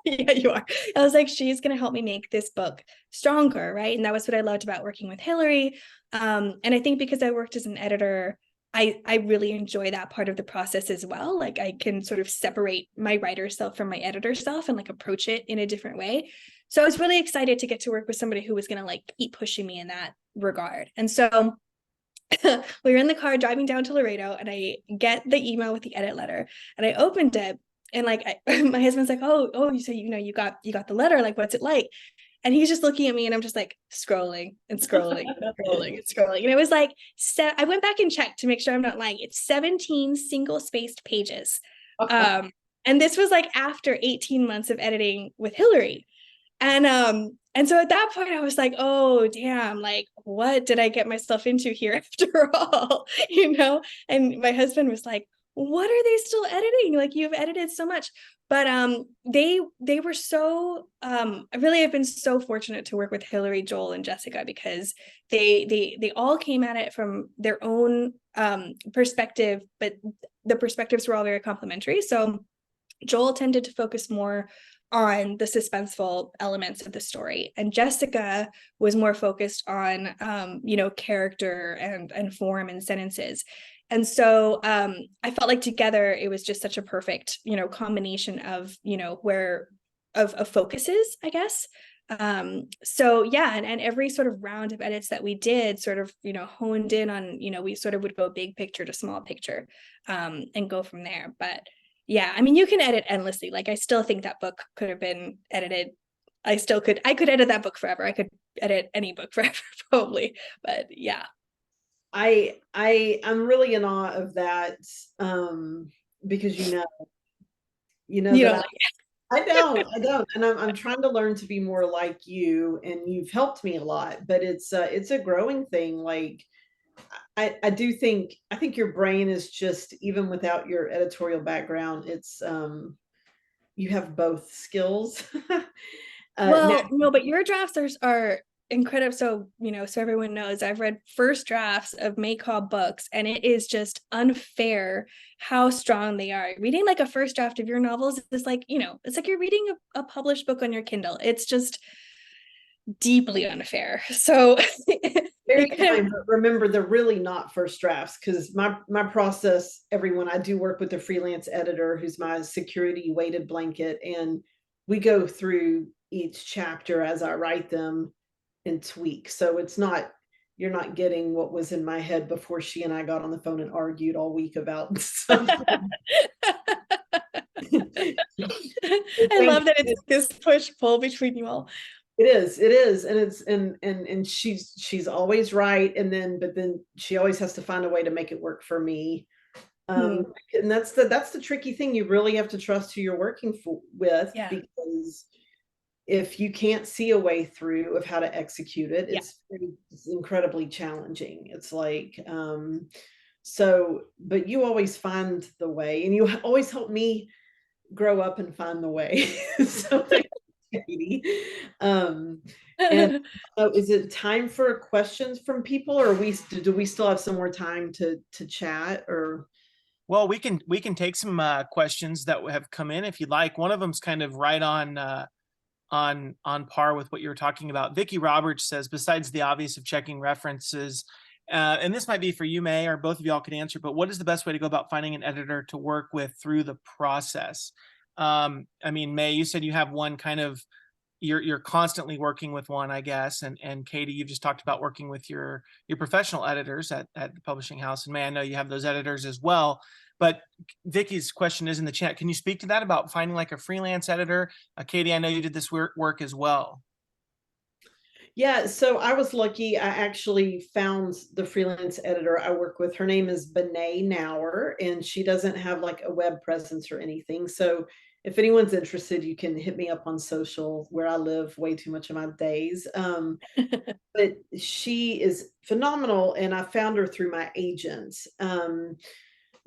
yeah, you are. I was like, she's going to help me make this book stronger, right? And that was what I loved about working with Hillary. And I think because I worked as an editor, I really enjoy that part of the process as well. Like I can sort of separate my writer self from my editor self and like approach it in a different way. So I was really excited to get to work with somebody who was going to like keep pushing me in that regard. And so we were in the car driving down to Laredo, and I get the email with the edit letter, and I opened it, and like my husband's like, oh, you say, you got the letter, like what's it like? And he's just looking at me, and I'm just like scrolling and scrolling and scrolling and scrolling. And it was like, I went back and checked to make sure I'm not lying. It's 17 single spaced pages. And this was like after 18 months of editing with Hillary. And so at that point I was like, oh damn, like what did I get myself into here after all? And my husband was like, what are they still editing? Like you've edited so much. But they were so I really have been so fortunate to work with Hillary, Joel, and Jessica, because they all came at it from their own perspective, but the perspectives were all very complementary. So Joel tended to focus more on the suspenseful elements of the story, and Jessica was more focused on character and form and sentences. And so I felt like together it was just such a perfect combination of of focuses, I guess. So yeah, and every sort of round of edits that we did sort of honed in on we sort of would go big picture to small picture and go from there. But yeah, I mean, you can edit endlessly. Like I still think that book could have been edited. I could edit that book forever. I could edit any book forever probably. But yeah. I'm really in awe of that because you that I don't, and I'm trying to learn to be more like you, and you've helped me a lot. But it's a growing thing. Like I think your brain is just, even without your editorial background, it's you have both skills. Well, no, but your drafts are incredible. So so everyone knows, I've read first drafts of Cobb books, and it is just unfair how strong they are. Reading like a first draft of your novels is like it's like you're reading a published book on your Kindle. It's just deeply unfair. So very kind, but remember, they're really not first drafts, because my process, everyone, I do work with a freelance editor who's my security weighted blanket, and we go through each chapter as I write them and tweak. So it's not, you're not getting what was in my head before she and I got on the phone and argued all week about something. I love that it's this push-pull between you all. It is, and it's and she's always right, but then she always has to find a way to make it work for me. And that's the tricky thing. You really have to trust who you're working with, because if you can't see a way through of how to execute it, it's incredibly challenging. It's like but you always find the way, and you always help me grow up and find the way. So Katie. And is it time for questions from people, or do we still have some more time to chat? Or well, we can take some questions that have come in if you'd like. One of them's kind of right on par with what you were talking about. Vicky Roberts says, besides the obvious of checking references, and this might be for you, May, or both of y'all could answer, but what is the best way to go about finding an editor to work with through the process? I mean, May, you said you have one kind of, you're constantly working with one, I guess. And Katie, you've just talked about working with your professional editors at the publishing house. And May, I know you have those editors as well. But Vicky's question is in the chat. Can you speak to that about finding like a freelance editor? Katie, I know you did this work as well. Yeah, so I was lucky. I actually found the freelance editor I work with. Her name is Benet Nauer, and she doesn't have like a web presence or anything. So if anyone's interested, you can hit me up on social, where I live way too much of my days. But she is phenomenal, and I found her through my agent.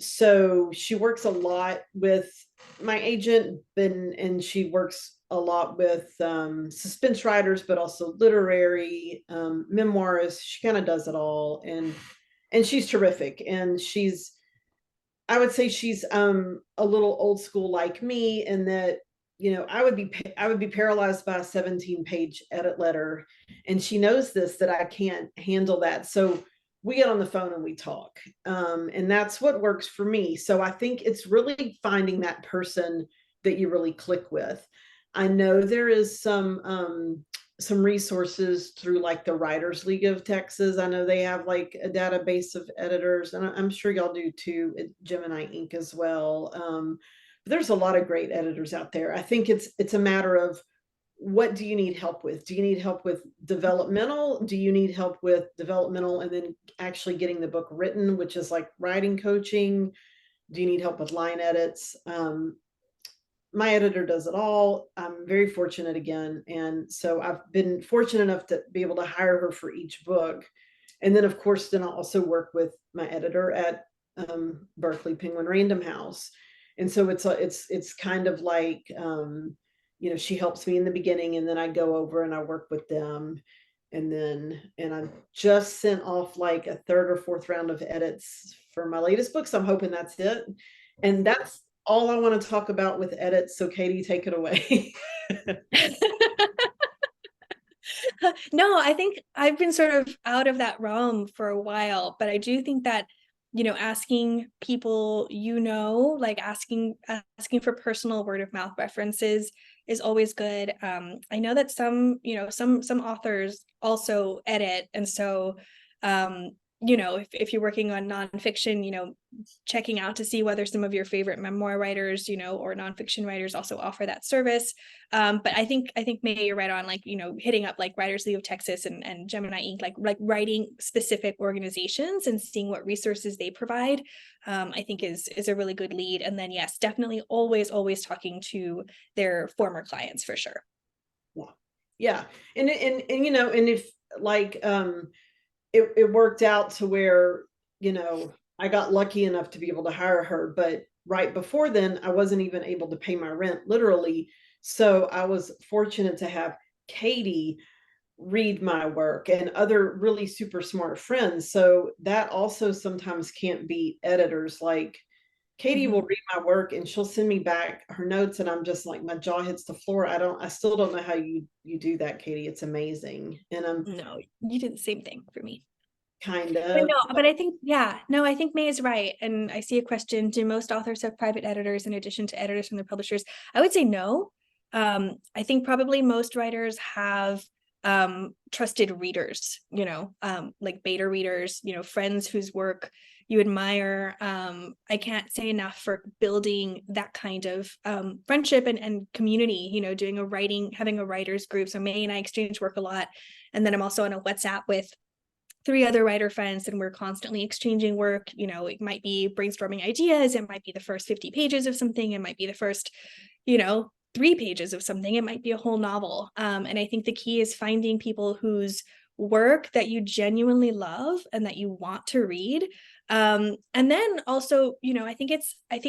So she works a lot with my agent, and she works a lot with suspense writers, but also literary memoirists. She kind of does it all, and she's terrific. And I would say she's a little old school like me, in that, you know, I would be paralyzed by a 17-page edit letter, and she knows this, that I can't handle that. So we get on the phone and we talk, and that's what works for me. So I think it's really finding that person that you really click with. I know there is some resources through like the Writers League of Texas. I know they have like a database of editors, and I'm sure y'all do too at Gemini Inc. as well. But there's a lot of great editors out there. I think it's a matter of, what do you need help with? Do you need help with developmental? Do you need help with developmental and then actually getting the book written, which is like writing coaching? Do you need help with line edits? My editor does it all. I'm very fortunate again. And so I've been fortunate enough to be able to hire her for each book. And then of course, then I'll also work with my editor at Berkeley Penguin Random House. And so it's kind of like, you know, she helps me in the beginning, and then I go over and I work with them. And I just sent off like a third or fourth round of edits for my latest book. So I'm hoping that's it. And that's all I want to talk about with edits. So Katie, take it away. No, I think I've been sort of out of that realm for a while, but I do think that, you know, asking people, you know, like asking for personal word of mouth references is always good. I know that some authors also edit, and so you know, if you're working on nonfiction, you know, checking out to see whether some of your favorite memoir writers, you know, or nonfiction writers also offer that service. But I think May, you're right on, like, you know, hitting up like Writers League of Texas and Gemini Inc., like writing specific organizations and seeing what resources they provide, I think is a really good lead. And then yes, definitely always talking to their former clients for sure. Yeah. And you know, and if like it worked out to where, you know, I got lucky enough to be able to hire her, but right before then I wasn't even able to pay my rent, literally. So I was fortunate to have Katie read my work and other really super smart friends. So that also sometimes can't beat editors. Like Katie will read my work and she'll send me back her notes, and I'm just like, my jaw hits the floor. I still don't know how you do that, Katie. It's amazing. And no, you did the same thing for me. Kind But of. no, but I think, yeah, no, I think May is right. And I see a question, do most authors have private editors in addition to editors from their publishers? I would say no. I think probably most writers have trusted readers, you know, like beta readers, you know, friends whose work you admire. I can't say enough for building that kind of friendship and community, you know, having a writers group. So May and I exchange work a lot. And then I'm also on a WhatsApp with 3 other writer friends, and we're constantly exchanging work. You know, it might be brainstorming ideas, it might be the first 50 pages of something, it might be the first, you know, 3 pages of something, it might be a whole novel. And I think the key is finding people whose work that you genuinely love and that you want to read. And then also, you know, I think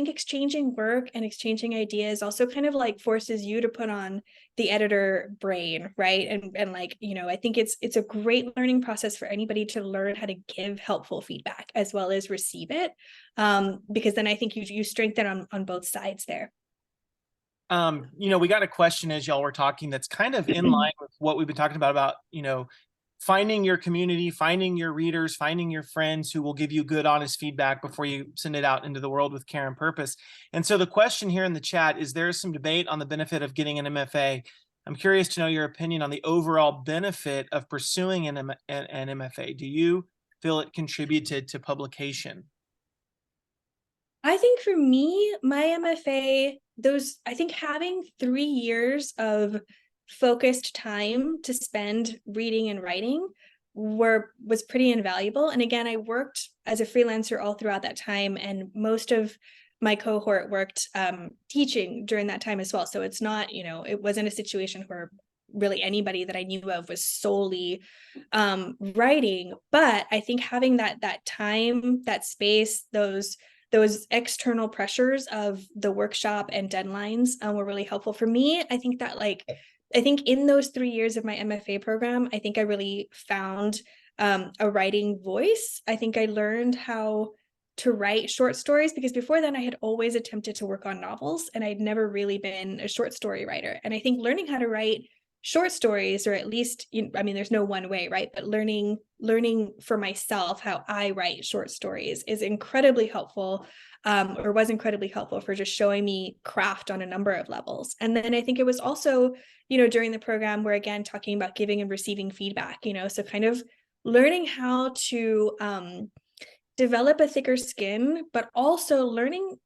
exchanging work and exchanging ideas also kind of like forces you to put on the editor brain, right? And like, you know, I think it's a great learning process for anybody to learn how to give helpful feedback as well as receive it. Because then I think you strengthen on both sides there. You know, we got a question as y'all were talking that's kind of in line with what we've been talking about, you know, finding your community, finding your readers, finding your friends who will give you good, honest feedback before you send it out into the world with care and purpose. And so the question here in the chat is, there is some debate on the benefit of getting an MFA. I'm curious to know your opinion on the overall benefit of pursuing an MFA. Do you feel it contributed to publication? I think for me, my MFA, I think having 3 years of focused time to spend reading and writing was pretty invaluable. And again, I worked as a freelancer all throughout that time, and most of my cohort worked teaching during that time as well. So it's not, it wasn't a situation where really anybody that I knew of was solely writing. But I think having that time, that space, those external pressures of the workshop and deadlines were really helpful for me. I think that I think in those 3 years of my MFA program, I think I really found a writing voice. I think I learned how to write short stories, because before then I had always attempted to work on novels and I'd never really been a short story writer. And I think learning how to write short stories, or at least, I mean, there's no one way, right? But learning for myself how I write short stories is incredibly helpful, or was incredibly helpful for just showing me craft on a number of levels. And then I think it was also, during the program, we're again talking about giving and receiving feedback, so kind of learning how to develop a thicker skin, but also learning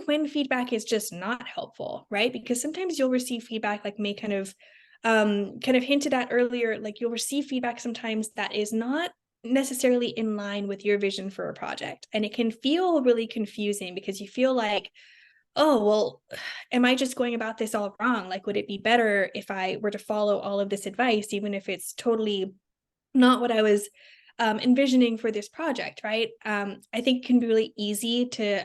when feedback is just not helpful, right? Because sometimes you'll receive feedback, like May kind of hinted at earlier, like you'll receive feedback sometimes that is not necessarily in line with your vision for a project. And it can feel really confusing because you feel like, oh, well, am I just going about this all wrong? Like, would it be better if I were to follow all of this advice, even if it's totally not what I was envisioning for this project, right? I think it can be really easy to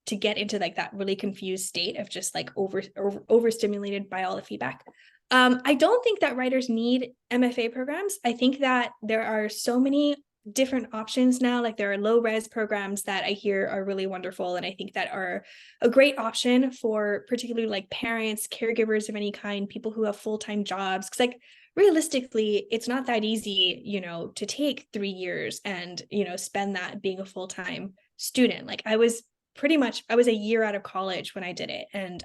get into like that really confused state of just like overstimulated by all the feedback. I don't think that writers need MFA programs. I think that there are so many different options now. Like there are low res programs that I hear are really wonderful, and I think that are a great option for particularly like parents, caregivers of any kind, people who have full-time jobs. Because like realistically, it's not that easy, to take 3 years and, spend that being a full-time student. Like I was a year out of college when I did it. And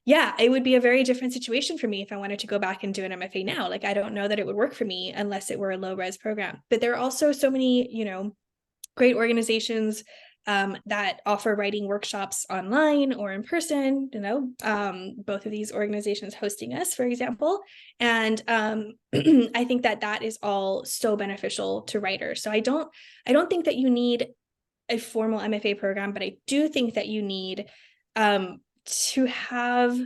yeah, it would be a very different situation for me if I wanted to go back and do an MFA now. Like, I don't know that it would work for me unless it were a low res program. But there are also so many, great organizations that offer writing workshops online or in person, both of these organizations hosting us, for example. And I think that is all so beneficial to writers. So I don't think that you need a formal MFA program, but I do think that you need to have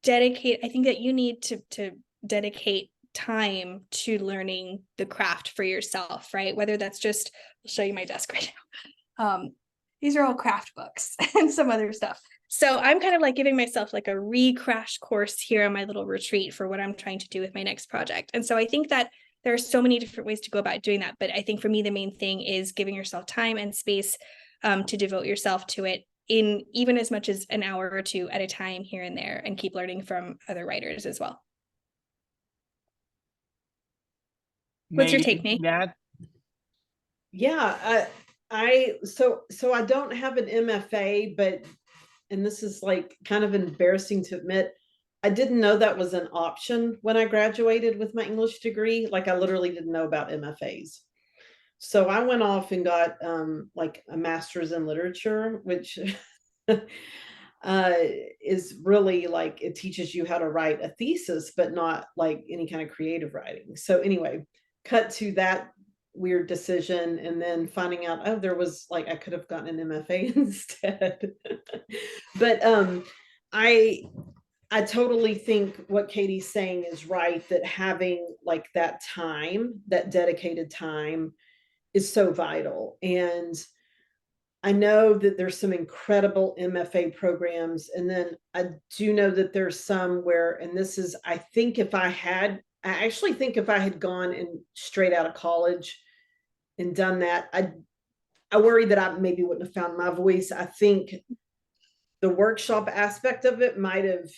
I think that you need to dedicate time to learning the craft for yourself, right? Whether that's just, I'll show you my desk right now. These are all craft books and some other stuff. So I'm kind of like giving myself like a crash course here on my little retreat for what I'm trying to do with my next project. And so I think that there are so many different ways to go about doing that. But I think for me, the main thing is giving yourself time and space to devote yourself to it, in even as much as an hour or two at a time here and there, and keep learning from other writers as well. What's your take, Nate? Yeah, so I don't have an MFA, but, and this is like kind of embarrassing to admit, I didn't know that was an option when I graduated with my English degree. Like I literally didn't know about MFAs. So I went off and got like a master's in literature, which is really like, it teaches you how to write a thesis, but not like any kind of creative writing. So anyway, cut to that weird decision, and then finding out, oh, there was like, I could have gotten an MFA instead. But I totally think what Katie's saying is right, that having like that time, that dedicated time, is so vital. And I know that there's some incredible MFA programs. And then I do know that there's some where, and this is, I actually think if I had gone and straight out of college and done that, I worry that I maybe wouldn't have found my voice. I think the workshop aspect of it might have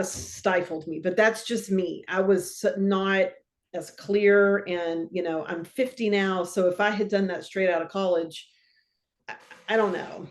stifled me, but that's just me. I was not as clear, and I'm 50 now, so if I had done that straight out of college, I don't know.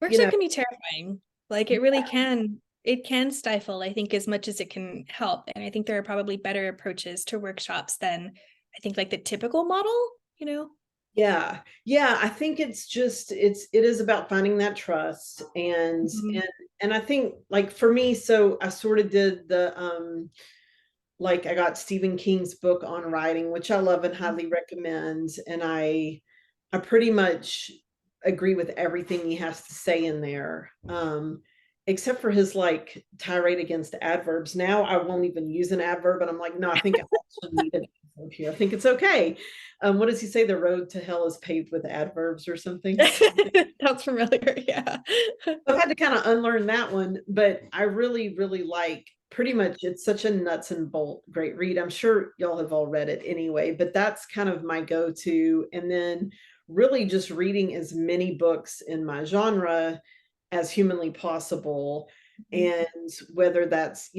Workshop can be terrifying. Like it really can. it can stifle, I think, as much as it can help. And I think there are probably better approaches to workshops than I think like the typical model, you know? Yeah. Yeah. I think it's just, it is about finding that trust. Mhm. And I think like for me, so I sort of did like I got Stephen King's book on writing, which I love and highly recommend. And I pretty much agree with everything he has to say in there. Except for his like tirade against adverbs. Now I won't even use an adverb, and I'm like, no, I think I actually need an adverb here. I think it's okay. What does he say? The road to hell is paved with adverbs or something. Sounds familiar. Yeah. I've had to kind of unlearn that one, but I really, really like pretty much it's such a nuts and bolt great read. I'm sure y'all have all read it anyway, but that's kind of my go-to. And then really just reading as many books in my genre as humanly possible. And whether that's,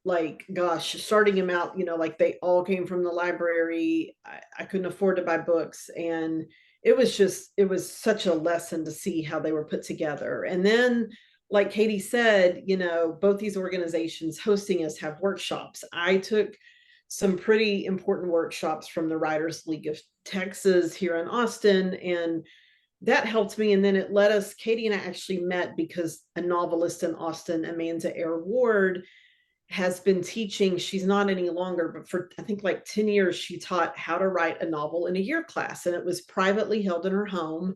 like, gosh, starting them out, like they all came from the library. I couldn't afford to buy books. And it was such a lesson to see how they were put together. And then, like Katie said, both these organizations hosting us have workshops. I took some pretty important workshops from the Writers League of Texas here in Austin, and that helped me. And then it led us, Katie and I actually met because a novelist in Austin, Amanda Air Ward, has been teaching. She's not any longer, but for I think like 10 years, she taught how to write a novel in a year class, and it was privately held in her home.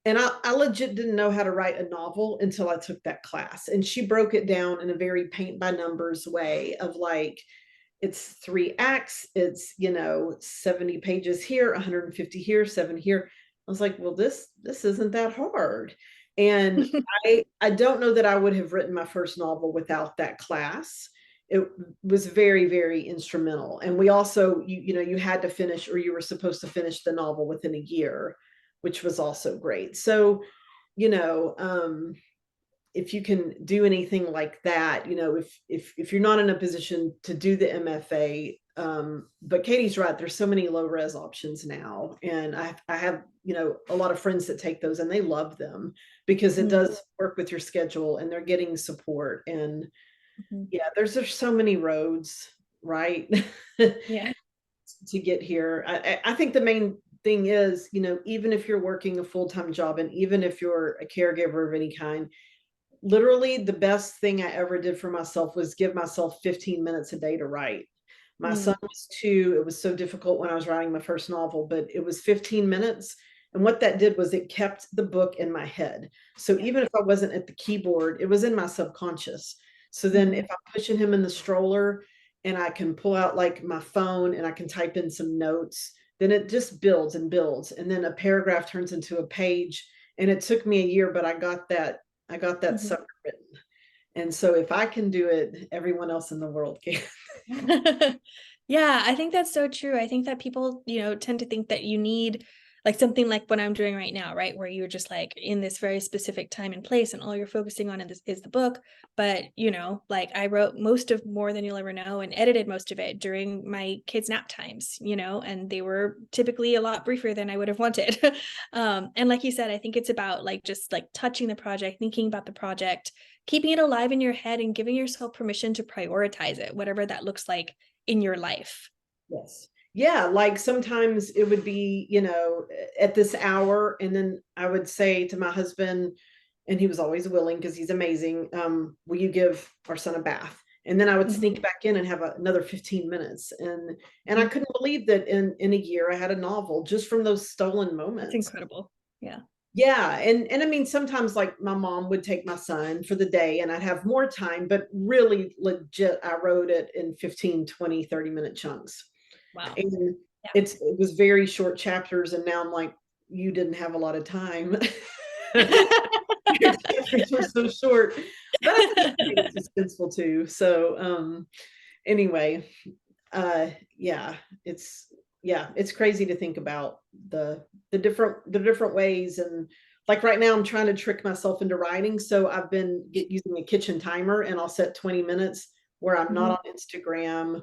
And I legit didn't know how to write a novel until I took that class. And she broke it down in a very paint by numbers way of like, it's 3 acts, it's 70 pages here, 150 here, 7 here. I was like, well, this isn't that hard. And I don't know that I would have written my first novel without that class. It was very, very instrumental. And we also, you had to finish, or you were supposed to finish the novel within a year, which was also great. So, you know, if you can do anything like that, if you're not in a position to do the MFA, but Katie's right, there's so many low res options now. And I have, a lot of friends that take those and they love them because it does work with your schedule and they're getting support. And yeah, there's so many roads, right? Yeah. To get here. I think the main thing is, even if you're working a full-time job and even if you're a caregiver of any kind, literally the best thing I ever did for myself was give myself 15 minutes a day to write. My son was 2. It was so difficult when I was writing my first novel, but it was 15 minutes. And what that did was it kept the book in my head. So even if I wasn't at the keyboard, it was in my subconscious. So then if I'm pushing him in the stroller and I can pull out like my phone and I can type in some notes, then it just builds and builds. And then a paragraph turns into a page. And it took me a year, but I got that sucker written. And so if I can do it, everyone else in the world can. Yeah, I think that's so true. I think that people, tend to think that you need like something like what I'm doing right now, right? Where you're just like in this very specific time and place and all you're focusing on is the book. But, like I wrote most of More Than You'll Ever Know and edited most of it during my kids' nap times, and they were typically a lot briefer than I would have wanted. And like you said, I think it's about like just like touching the project, thinking about the project, keeping it alive in your head and giving yourself permission to prioritize it, whatever that looks like in your life. Yes. Yeah, like sometimes it would be, at this hour, and then I would say to my husband, and he was always willing because he's amazing, will you give our son a bath? And then I would sneak back in and have another 15 minutes. And I couldn't believe that in a year I had a novel just from those stolen moments. That's incredible. Yeah. Yeah. And I mean, sometimes like my mom would take my son for the day and I'd have more time, but really legit, I wrote it in 15, 20, 30-minute chunks. Wow. And Yeah. it was very short chapters. And now I'm like, you didn't have a lot of time. Your chapters were so short, but I think it's suspenseful too. So anyway, yeah, it's crazy to think about the different ways. And like right now I'm trying to trick myself into writing, so I've been using a kitchen timer and I'll set 20 minutes where I'm not on Instagram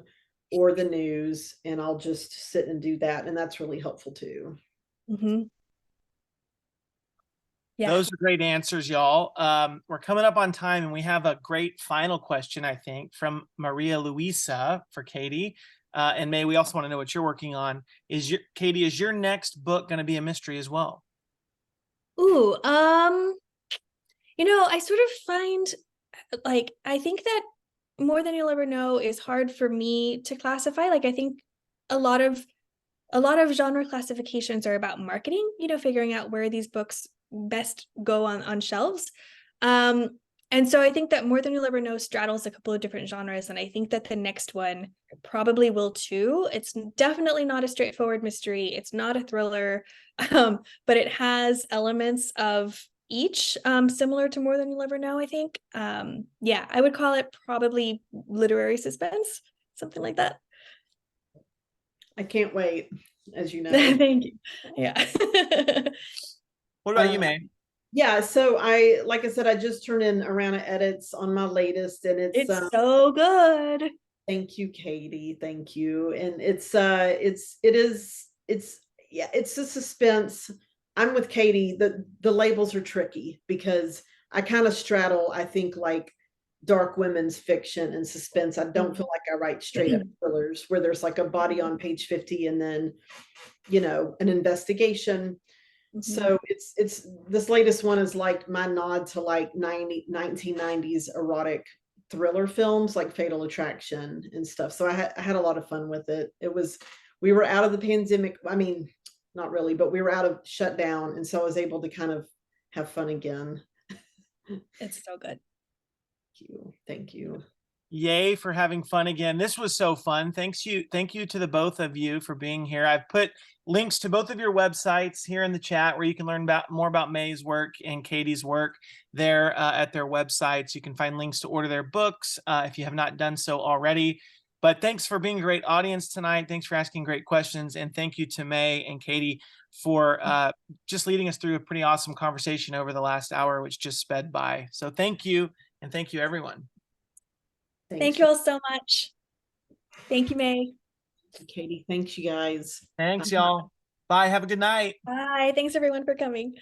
or the news, and I'll just sit and do that, and that's really helpful too. Yeah. Those are great answers, y'all. We're coming up on time, and we have a great final question, I think, from Maria Luisa for Katie. And May, we also want to know what you're working on. Katie, is your next book going to be a mystery as well? Ooh, I sort of find like I think that More Than You'll Ever Know is hard for me to classify. Like I think a lot of genre classifications are about marketing, figuring out where these books best go on shelves. And so I think that More Than You'll Ever Know straddles a couple of different genres, and I think that the next one probably will too. It's definitely not a straightforward mystery. It's not a thriller, but it has elements of each, similar to More Than You'll Ever Know, I think. Yeah, I would call it probably literary suspense, something like that. I can't wait, as you know. Thank you. Yeah. What about you, May? Yeah, so like I said, I just turned in a round of edits on my latest, and it's so good. Thank you, Katie. Thank you. And it's a suspense. I'm with Katie. The labels are tricky because I kind of straddle, I think, like dark women's fiction and suspense. I don't feel like I write straight up thrillers where there's like a body on page 50 and then, an investigation. So it's this latest one is like my nod to like 1990s erotic thriller films like Fatal Attraction and stuff. So I had a lot of fun with it. We were out of the pandemic. I mean, not really, but we were out of shutdown. And so I was able to kind of have fun again. It's so good. Thank you. Yay for having fun again. This was so fun. Thank you to the both of you for being here. I've put links to both of your websites here in the chat where you can learn more about May's work and Katie's work there at their websites. You can find links to order their books if you have not done so already. But thanks for being a great audience tonight. Thanks for asking great questions. And thank you to May and Katie for just leading us through a pretty awesome conversation over the last hour, which just sped by. So thank you. And thank you, everyone. Thank you all so much. Thank you, May. Katie, thanks you guys. Thanks, y'all. Bye. Have a good night. Bye. Thanks everyone for coming.